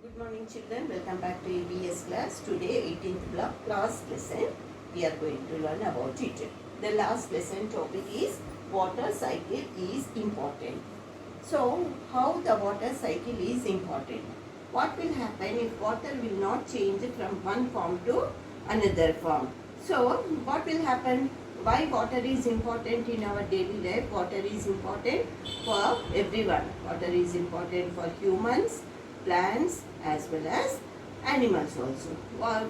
Good morning children, welcome back to EVS class. Today 18th block last lesson we are going to learn about it. The last lesson topic is water cycle is important. So how the water cycle is important? What will happen if water will not change from one form to another form? So what will happen? Why water is important in our daily life? Water is important for everyone. Water is important for humans, plants as well as animals also.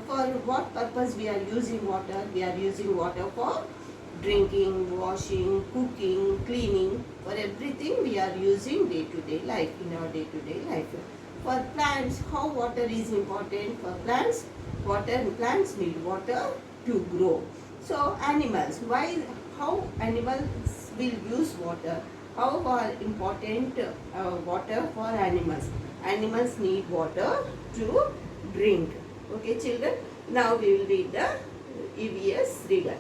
For what purpose we are using water? We are using water for drinking, washing, cooking, cleaning. For everything we are using day to day life, in our day to day life. For plants, how water is important? For plants, plants need water to grow. So animals, how animals will use water? How are important water for animals? Animals need water to drink. Okay children, now we will read the EVS reader.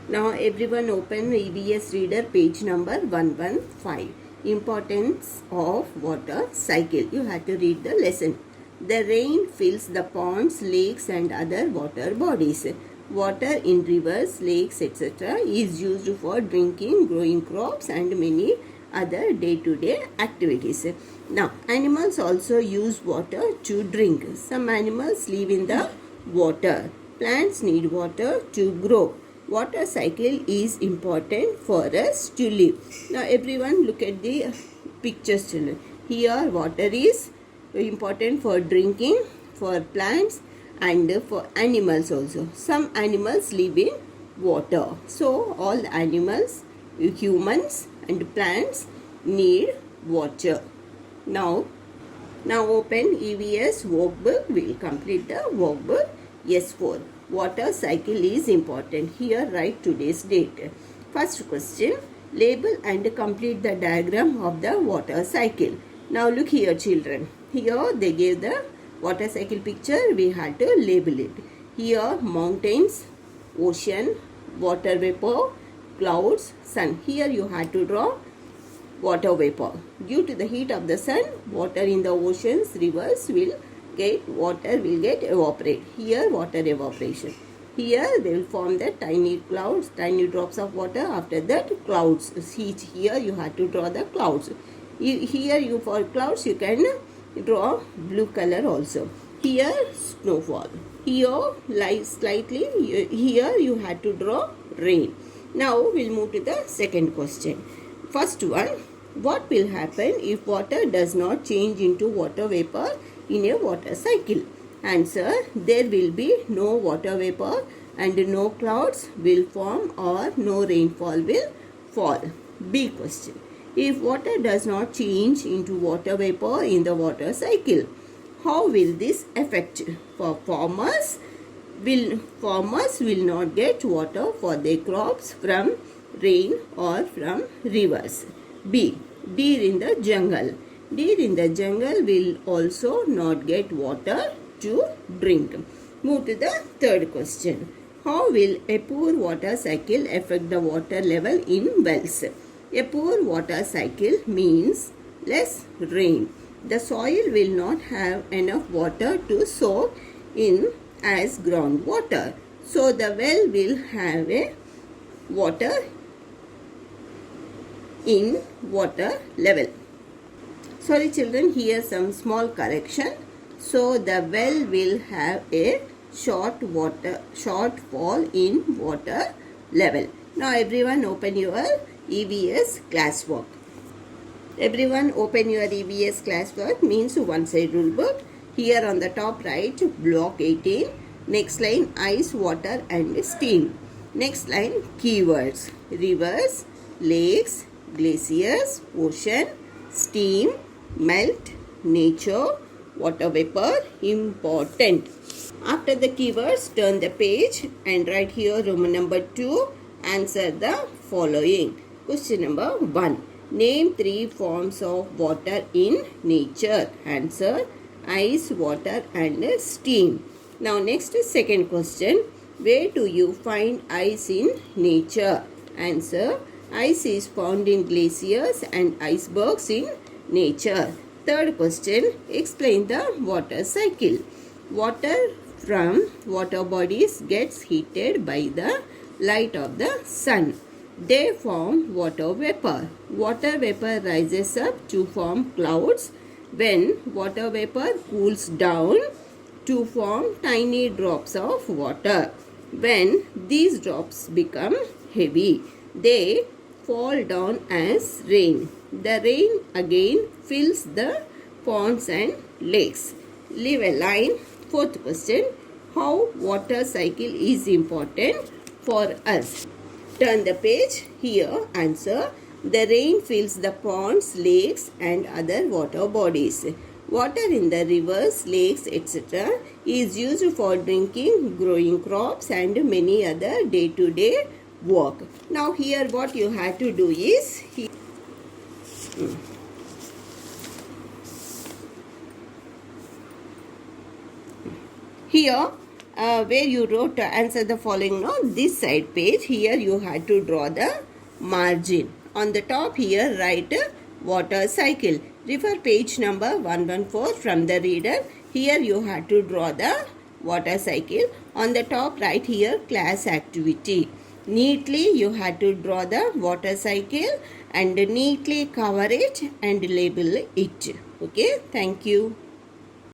Now everyone open EVS reader page number 115. Importance of water cycle. You have to read the lesson. The rain fills the ponds, lakes and other water bodies. Water in rivers, lakes etc. is used for drinking, growing crops and many other day-to-day activities. Now, animals also use water to drink. Some animals live in the water. Plants need water to grow. Water cycle is important for us to live. Now, everyone look at the pictures children. Here, water is important for drinking, for plants and for animals also. Some animals live in water. So, all animals, humans and plants need water. Now open EVS workbook. We will complete the workbook. S4. Water cycle is important. Here write today's date. First question. Label and complete the diagram of the water cycle. Now look here children. Here they gave the water cycle picture. We had to label it. Here mountains, ocean, water vapor, clouds, sun. Here you had to draw water vapor. Due to the heat of the sun, water in the oceans, rivers will get evaporate. Here water evaporation. Here they will form the tiny clouds, tiny drops of water. After that clouds. Here you have to draw the clouds. Here for clouds you can draw blue color also. Here snowfall. Here light slightly. Here you have to draw rain. Now we'll move to the second question. First one. What will happen if water does not change into water vapor in a water cycle? Answer. There will be no water vapor and no clouds will form or no rainfall will fall. B question. If water does not change into water vapor in the water cycle, how will this affect? For farmers will not get water for their crops from rain or from rivers. B. Deer in the jungle. Deer in the jungle will also not get water to drink. Move to the third question. How will a poor water cycle affect the water level in wells? A poor water cycle means less rain. The soil will not have enough water to soak in as groundwater. So the well will have a water in water level. Sorry children, here some small correction. So the well will have a shortfall in water level. Now everyone open your EVS classwork. Everyone open your EVS classwork means one side rule book. Here on the top right block 18. Next line ice, water and steam. Next line keywords. Rivers, lakes, glaciers, ocean, steam, melt, nature, water vapor, important. After the keywords, turn the page and write here Roman number 2. Answer the following. Question number 1. Name 3 forms of water in nature. Answer ice, water and steam. Now next second question. Where do you find ice in nature? Answer. Ice is found in glaciers and icebergs in nature. Third question, explain the water cycle. Water from water bodies gets heated by the light of the sun. They form water vapor. Water vapor rises up to form clouds. When water vapor cools down to form tiny drops of water. When these drops become heavy, they fall down as rain. The rain again fills the ponds and lakes. Leave a line. Fourth question, how water cycle is important for us? Turn the page. Here answer. The rain fills the ponds, lakes and other water bodies. Water in the rivers, lakes, etc. is used for drinking, growing crops and many other day-to-day work. Now here what you have to do is, here where you wrote answer the following, no, this side page, here you had to draw the margin. On the top here write water cycle. Refer page number 114 from the reader. Here you have to draw the water cycle. On the top right here class activity. Neatly you have to draw the water cycle and neatly cover it and label it. Okay, thank you.